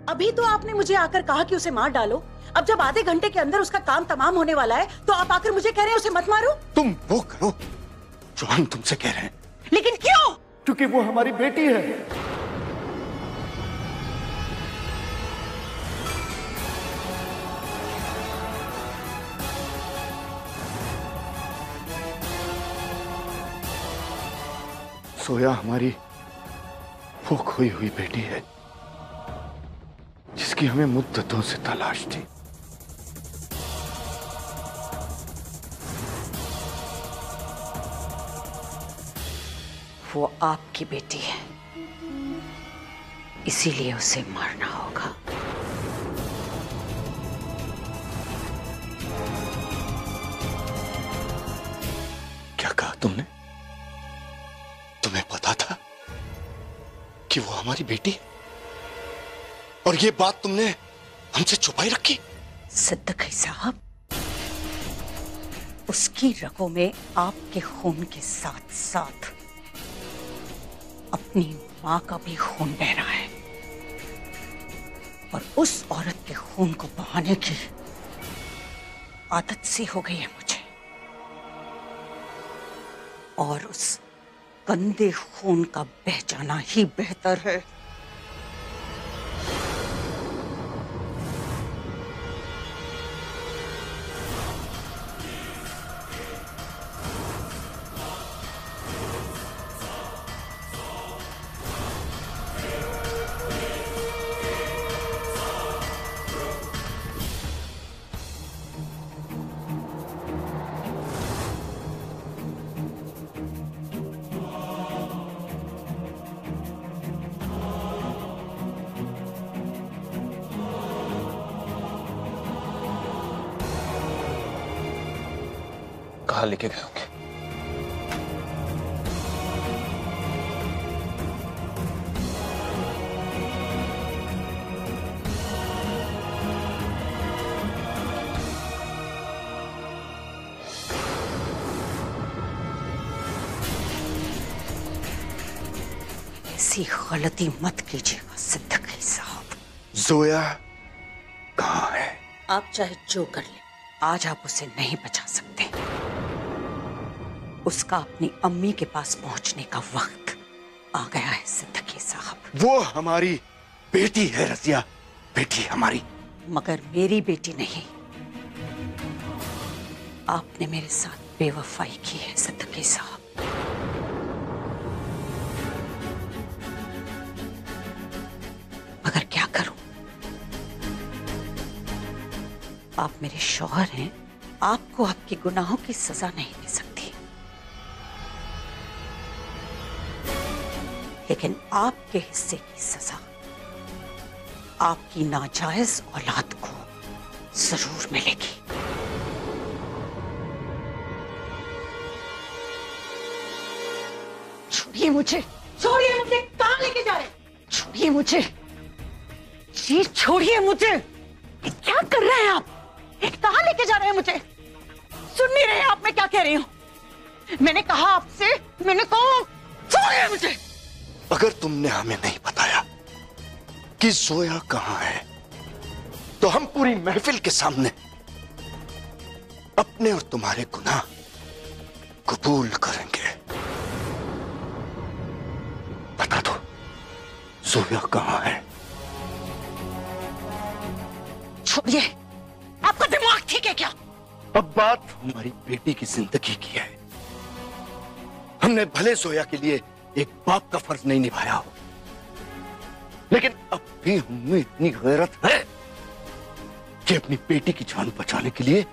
अभी तो आपने मुझे आकर कहा कि उसे मार डालो। अब जब आधे घंटे के अंदर उसका काम तमाम होने वाला है तो आप आकर मुझे कह रहे हैं उसे मत मारो। तुम वो करो जो हम तुमसे कह रहे हैं। लेकिन क्यों? क्योंकि वो हमारी बेटी है। सोया हमारी वो खोई हुई बेटी है जिसकी हमें मुद्दतों से तलाश थी। वो आपकी बेटी है, इसीलिए उसे मारना होगा। क्या कहा तुमने? तुम्हें पता था कि वो हमारी बेटी है और ये बात तुमने हमसे छुपाई रखी? सिद्दीकी साहब, उसकी रगों में आपके खून के साथ साथ अपनी मां का भी खून बह रहा है और उस औरत के खून को बहाने की आदत सी हो गई है मुझे, और उस गंदे खून का बह जाना ही बेहतर है। कहाँ लेके गए होंगे? ऐसी गलती मत कीजिएगा सिद्दीकी साहब। जोया कहाँ है? आप चाहे जो कर ले, आज आप उसे नहीं बचा सकते। उसका अपनी अम्मी के पास पहुंचने का वक्त आ गया है सिद्दीकी साहब। वो हमारी बेटी है रजिया, बेटी हमारी। मगर मेरी बेटी नहीं। आपने मेरे साथ बेवफाई की है सिद्दीकी साहब। मगर क्या करूं? आप मेरे शौहर हैं, आपको आपके गुनाहों की सजा नहीं दे सकती, लेकिन आपके हिस्से की सजा आपकी नाजायज औलाद को जरूर मिलेगी। छोड़िए मुझे, छोड़िए मुझे, कहां लेके जा रहे? छोड़िए मुझे, जी छोड़िए मुझे। ये क्या कर रहे हैं आप? ये कहां लेके जा रहे हैं मुझे? सुन नहीं रहे आप मैं क्या कह रही हूं? मैंने कहा आपसे, मैंने कहा छोड़िए मुझे। अगर तुमने हमें नहीं बताया कि जोया कहां है तो हम पूरी महफिल के सामने अपने और तुम्हारे गुनाह कबूल करेंगे। बता दो जोया कहां है? छोड़िए, आपका दिमाग ठीक है क्या? अब बात हमारी बेटी की जिंदगी की है। हमने भले जोया के लिए एक बाप का फर्ज नहीं निभाया हो, लेकिन अब भी हमें इतनी गैरत है कि अपनी बेटी की जान बचाने के लिए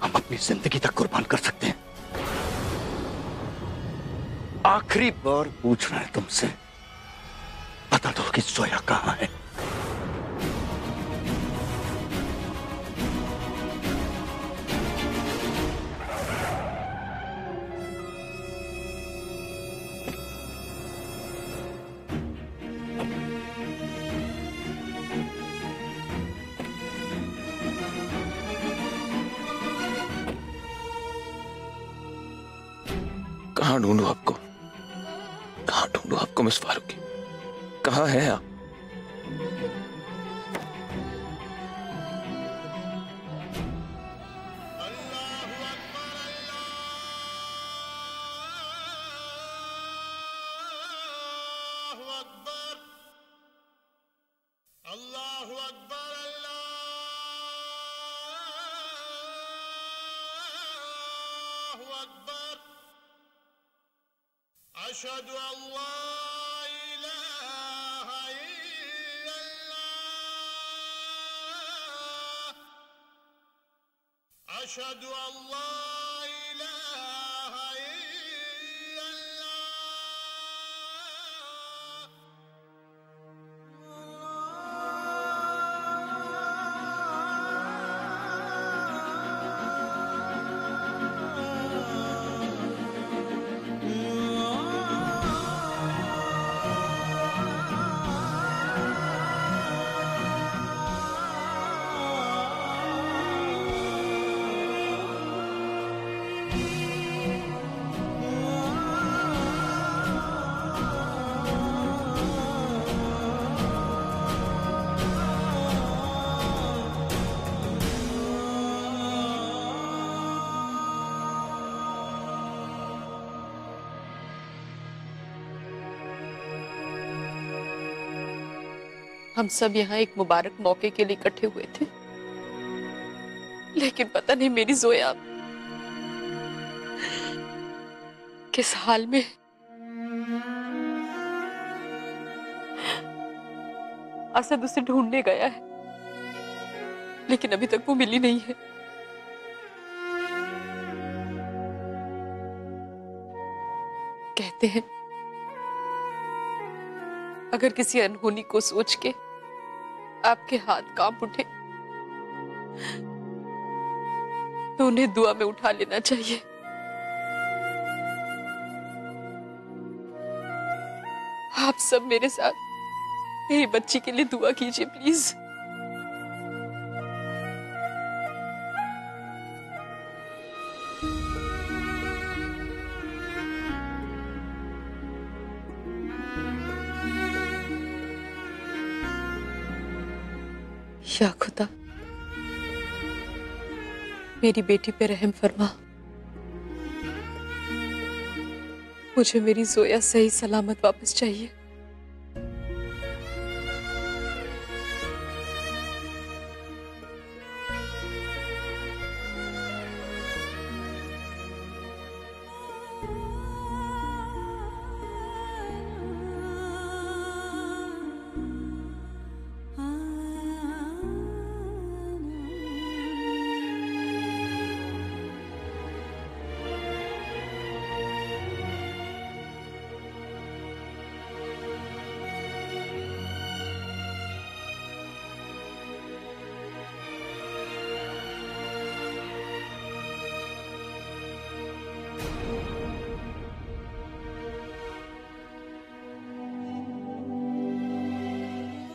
हम अपनी जिंदगी तक कुर्बान कर सकते हैं। आखिरी बार पूछ रहे हैं तुमसे, बता दो कि जोया कहां है? कहाँ ढूंढूं आपको? कहाँ ढूंढूं आपको मिस फारूकी? कहाँ हैं आप? अल्लाहु अकबर, अल्लाहु अकबर, अशहदु अल्ला इलाहा इल्लल्लाह, अशहदु अल्ला इलाहा इल्लल्लाह। हम सब यहाँ एक मुबारक मौके के लिए इकट्ठे हुए थे, लेकिन पता नहीं मेरी जोया किस हाल में। असद उसे ढूंढने गया है, लेकिन अभी तक वो मिली नहीं है। कहते हैं अगर किसी अनहोनी को सोच के आपके हाथ कांप उठे तो उन्हें दुआ में उठा लेना चाहिए। आप सब मेरे साथ मेरी बच्ची के लिए दुआ कीजिए प्लीज। या खुदा, मेरी बेटी पे रहम फरमा, मुझे मेरी जोया सही सलामत वापस चाहिए।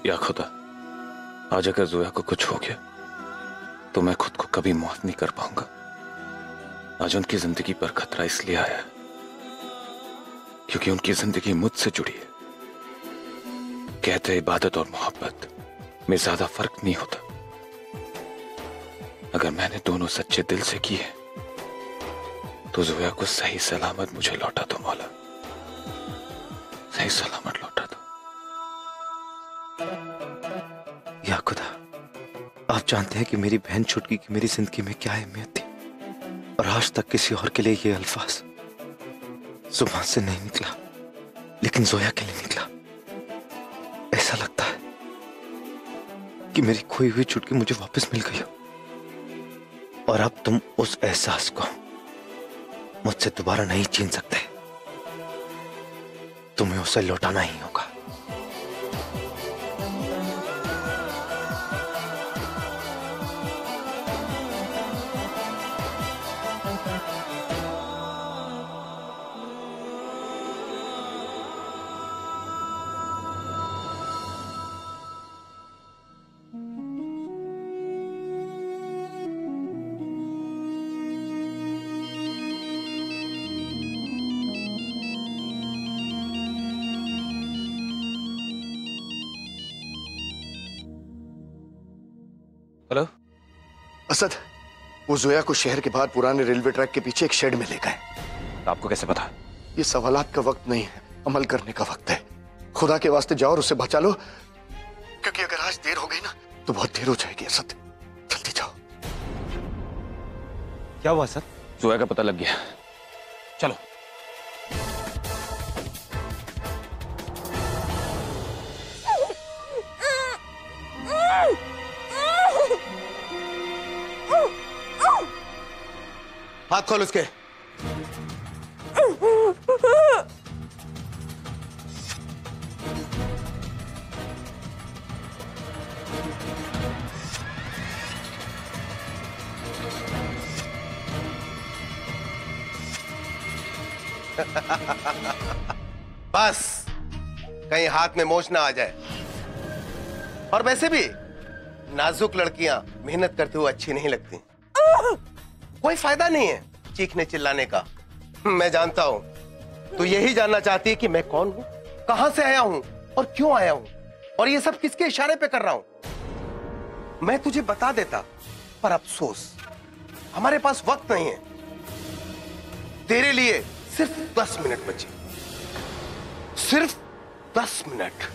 या खुदा, आज अगर जोया को कुछ हो गया तो मैं खुद को कभी माफ नहीं कर पाऊंगा। आज उनकी जिंदगी पर खतरा इसलिए आया है क्योंकि उनकी जिंदगी मुझसे जुड़ी है। कहते हैं इबादत और मोहब्बत में ज्यादा फर्क नहीं होता। अगर मैंने दोनों सच्चे दिल से की है तो जोया को सही सलामत मुझे लौटा दो मौला, सही सलामत लौटा दो। या खुदा, आप जानते हैं कि मेरी बहन छुटकी की मेरी जिंदगी में क्या अहमियत थी, और आज तक किसी और के लिए ये अल्फाज जुबान से नहीं निकला, लेकिन जोया के लिए निकला। ऐसा लगता है कि मेरी खोई हुई छुटकी मुझे वापस मिल गई हो, और अब तुम उस एहसास को मुझसे दोबारा नहीं छीन सकते। तुम्हें उसे लौटाना ही होगा। हेलो असद, वो जोया को शहर के बाहर पुराने रेलवे ट्रैक के पीछे एक शेड में ले गए। आपको कैसे पता? ये सवालात का वक्त नहीं है, अमल करने का वक्त है। खुदा के वास्ते जाओ और उसे बचा लो, क्योंकि अगर आज देर हो गई ना तो बहुत देर हो जाएगी असद। जल्दी जाओ। क्या हुआ सर? जोया का पता लग गया, चलो। हाथ खोल उसके। बस कहीं हाथ में मोच ना आ जाए। और वैसे भी नाजुक लड़कियां मेहनत करते हुए अच्छी नहीं लगती। कोई फायदा नहीं है चीखने चिल्लाने का। मैं जानता हूं तू यही जानना चाहती है कि मैं कौन हूं, कहां से आया हूं और क्यों आया हूं, और ये सब किसके इशारे पे कर रहा हूं। मैं तुझे बता देता, पर अफसोस हमारे पास वक्त नहीं है। तेरे लिए सिर्फ 10 मिनट बचे, सिर्फ 10 मिनट।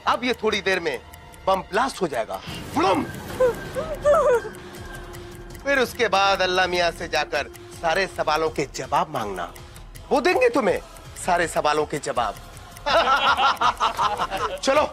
अब ये थोड़ी देर में बम ब्लास्ट हो जाएगा। बुलम! फिर उसके बाद अल्लाह मियां से जाकर सारे सवालों के जवाब मांगना। वो देंगे तुम्हें सारे सवालों के जवाब। चलो।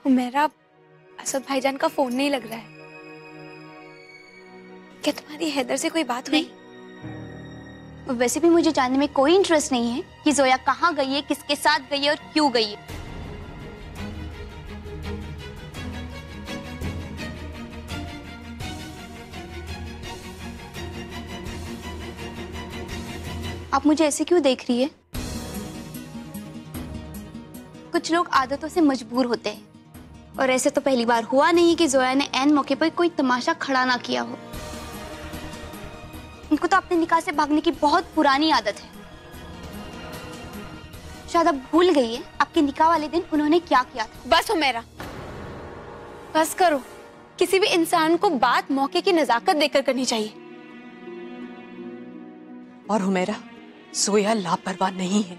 मेरा असद भाईजान का फोन नहीं लग रहा है। क्या तुम्हारी हैदर से कोई बात हुई? वैसे भी मुझे जानने में कोई इंटरेस्ट नहीं है कि जोया कहाँ गई है, किसके साथ गई है और क्यों गई है। आप मुझे ऐसे क्यों देख रही है? कुछ लोग आदतों से मजबूर होते हैं, और ऐसे तो पहली बार हुआ नहीं कि जोया ने ऐन मौके पर कोई तमाशा खड़ा ना किया हो। उनको तो अपने निकाह से भागने की बहुत पुरानी आदत है। शायद अब भूल गई है आपके निकाह वाले दिन उन्होंने क्या किया था। बस हुमैरा, बस करो। किसी भी इंसान को बात मौके की नजाकत देकर करनी चाहिए। और हुमैरा, जोया लापरवाह नहीं है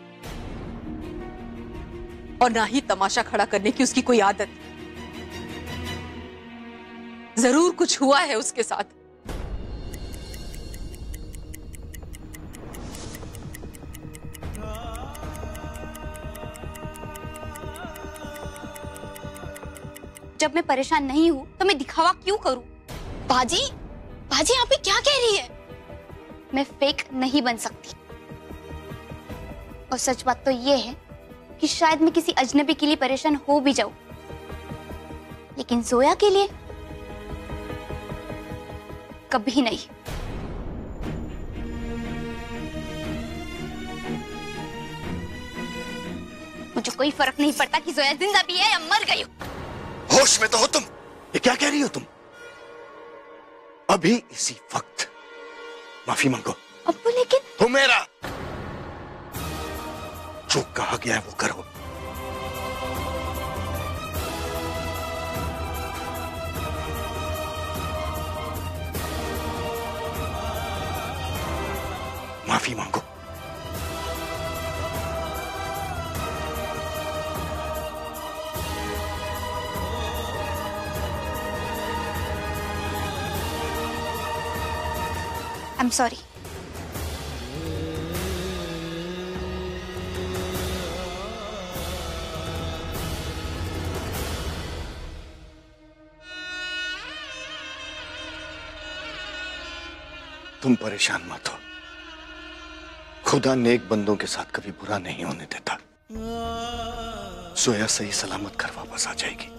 और ना ही तमाशा खड़ा करने की उसकी कोई आदत। जरूर कुछ हुआ है उसके साथ। जब मैं परेशान नहीं हूं तो मैं दिखावा क्यों करूं? बाजी, बाजी आप ये क्या कह रही है? मैं फेक नहीं बन सकती। और सच बात तो ये है कि शायद मैं किसी अजनबी के लिए परेशान हो भी जाऊं, लेकिन जोया के लिए कभी नहीं। मुझे कोई फर्क नहीं पड़ता कि जोया जिंदा भी है या मर गई हो। होश में तो हो तुम? ये क्या कह रही हो तुम? अभी इसी वक्त माफी मांगो। अब्बू लेकिन हुमैरा, जो कहा गया है वो करो। माफी मांगो। I'm sorry. तुम परेशान मत हो, खुदा नेक बंदों के साथ कभी बुरा नहीं होने देता। जोया सही सलामत घर वापस आ जाएगी।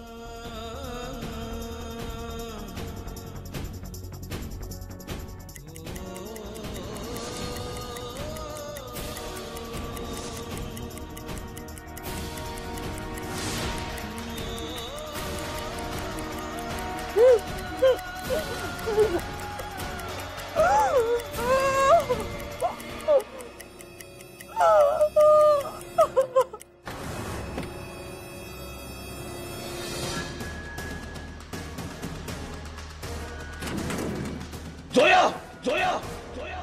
जोया, जोया, जोया।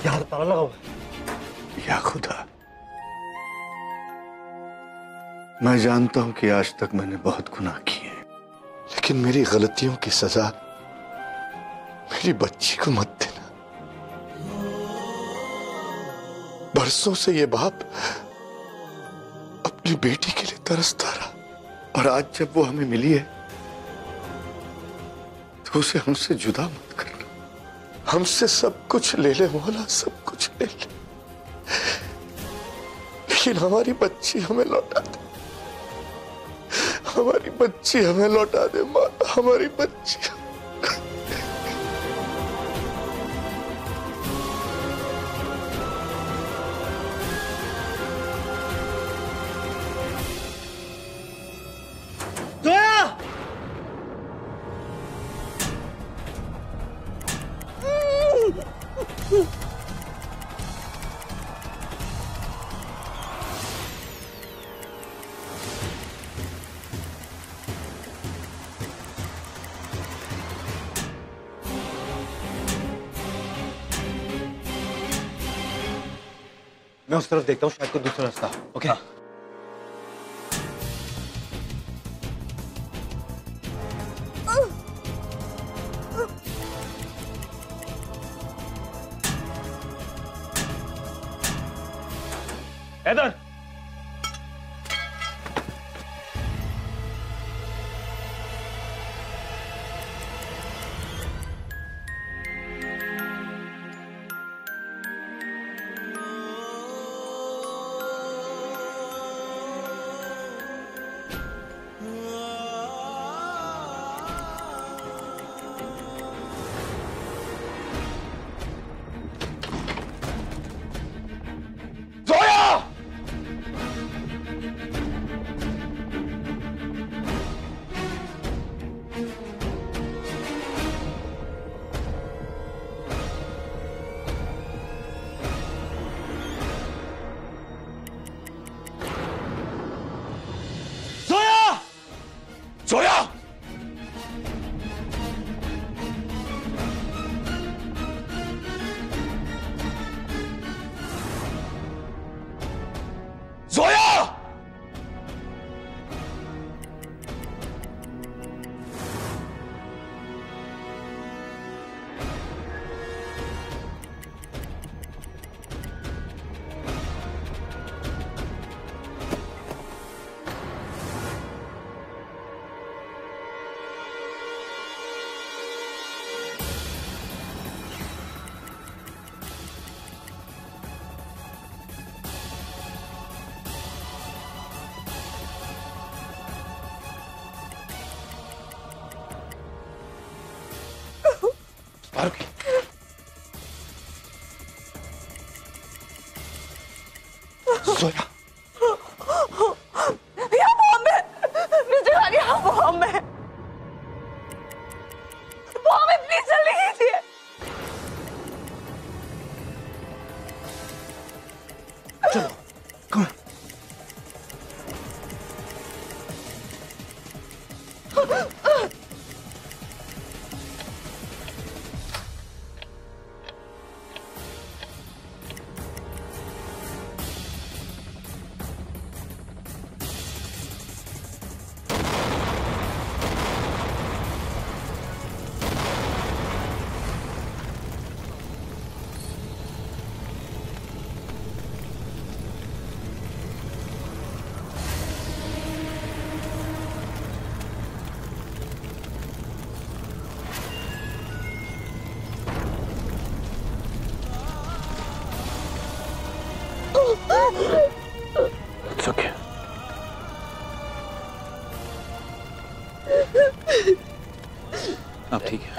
यार ताला लगा हुआ है। या खुदा, मैं जानता हूं कि आज तक मैंने बहुत गुनाह किए, लेकिन मेरी गलतियों की सजा मेरी बच्ची को मत देना। बरसों से ये बाप अपनी बेटी के लिए तरसता रहा, और आज जब वो हमें मिली है तो उसे हमसे जुदा मत करना। हमसे सब कुछ ले ले मौला, सब कुछ ले ले, लेकिन हमारी बच्ची हमें लौटा दे। हमारी बच्ची हमें लौटा दे मौला, हमारी बच्ची। मैं उस तरफ देखता हूँ, शायद कोई दूसरा रास्ता। ओके हाँ। इधर जोया, जोया, जोया, यहाँ बॉम्ब है, नीचे आ गया बॉम्ब है, बॉम्ब है, प्लीज जल्दी कीजिए। चलो, कम अब ठीक है।